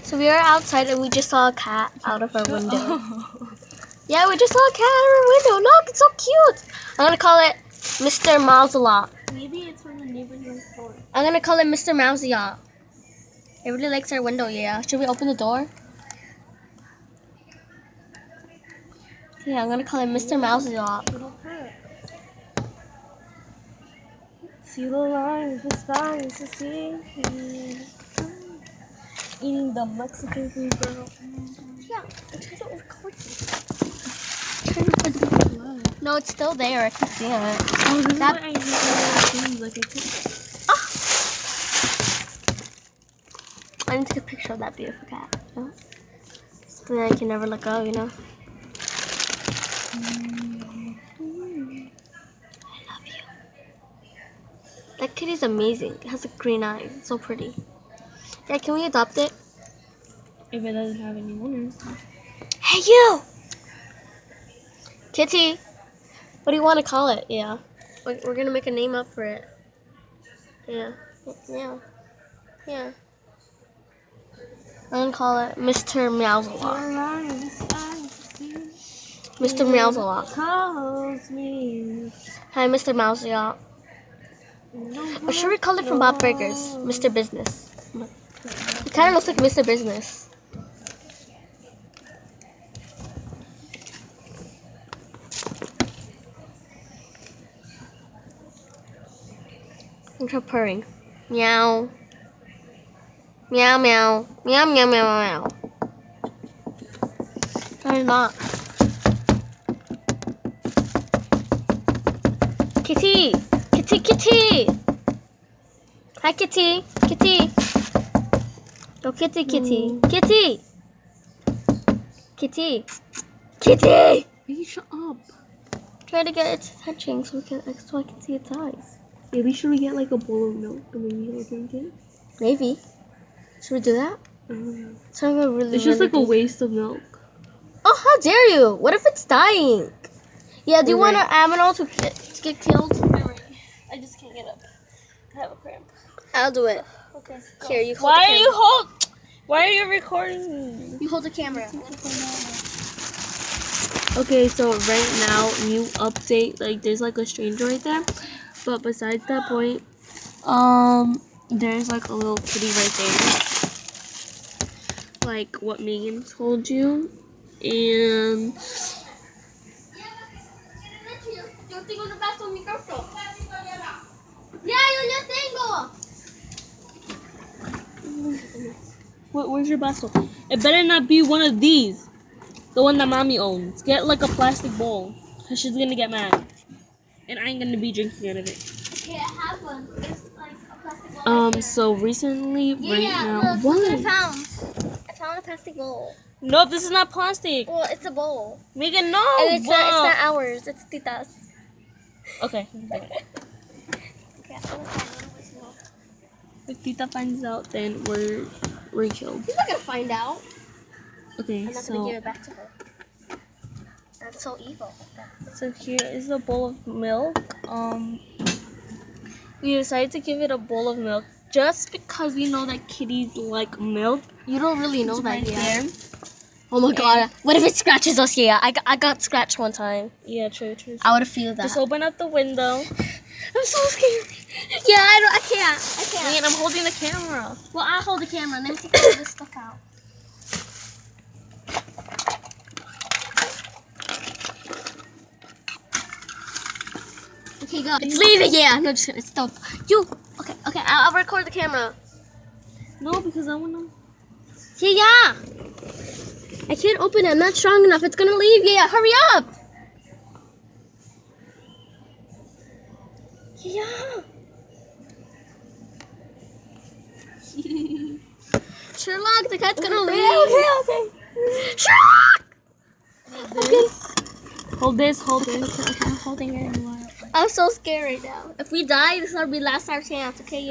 So we are outside and we just saw a cat out of our window. Yeah, we just saw a cat out of our window. Look, it's so cute. I'm gonna call it Mr. Mouselot. Maybe it's from the neighborhood store. I'm gonna call it Mr. Mouseyacht. It really likes our window, yeah. Should we open the door? Yeah, I'm gonna call it Mr. Mouseyacht. It'll hurt. See the line, the sky is the sea. Eating the Mexican food, girl. Yeah, I'm trying to record it. No, it's still there. I can see it. Oh, this That- is what I need. Like I could. I need to take a picture of that beautiful cat. You know? So that I can never let go, you know? I love you. That kitty's amazing. It has like green eyes. It's so pretty. Yeah, can we adopt it? If it doesn't have any owners. Hey, you! Kitty! What do you want to call it? Yeah. We're gonna make a name up for it. Yeah. Yeah. Yeah. I'm gonna call it Mr. Mouselot. Mr. Mouselot. Calls me. Hi, Mr. Mouselot. Or should we call it from Bob Burgers? Mr. Business. It kind of looks like Mr. Business. I'm trying purring. Meow. Meow, meow. Meow, meow, meow, meow. Try not. Kitty! Kitty, kitty! Hi, kitty. Kitty. Oh, kitty, kitty. Kitty! Kitty. Kitty! Baby, shut up. Try to get its attention so I can see its eyes. Maybe should we get like a bowl of milk and maybe like drink it? Maybe. Should we do that? Something really. It's just really like a waste of milk. Oh, how dare you! What if it's dying? Yeah, do you You're want an animal to get killed? I just can't get up. I have a cramp. I'll do it. Okay. Here, you hold the camera. Why are you recording me? You hold the camera. Okay, so right now, new update. Like, there's like a stranger right there. But besides that point, there's like a little kitty right there. Like what Megan told you. And Yo tengo un vaso micrófono. Ya, yo tengo. where's your baso? It better not be one of these. The one that mommy owns. Get like a plastic bowl. Cause she's gonna get mad. And I ain't gonna be drinking out of it. Okay, I have one. It's like a plastic bowl. So recently, right now. Look What? what I found. I found a plastic bowl. No, this is not plastic. Well, it's a bowl. Megan, no. And it's not ours. It's Tita's. Okay. Okay, I'm gonna find one. If Tita finds out, then we're killed. She's not gonna find out. Okay, I'm not gonna give it back to her. That's so evil. So here is a bowl of milk. We decided to give it a bowl of milk just because we know that kitties like milk. You don't really know that Right yet. there. Oh my god. What if it scratches us? Yeah, I got scratched one time. Yeah, true. I would feel that. Just open up the window. I'm so scared. Yeah, I can't. Megan, I'm holding the camera. Well, I'll hold the camera. Let me take all this stuff out. Okay, go. It's leaving. Yeah, no, just gonna stop. You. Okay. I'll record the camera. No, because I wanna. Yeah. I can't open it. I'm not strong enough. It's gonna leave. Yeah, hurry up. Yeah. Sherlock, the cat's gonna leave. Okay. Sherlock! Hold this. Okay, I'm holding it. I'm so scared right now. If we die, this is our last our chance, okay?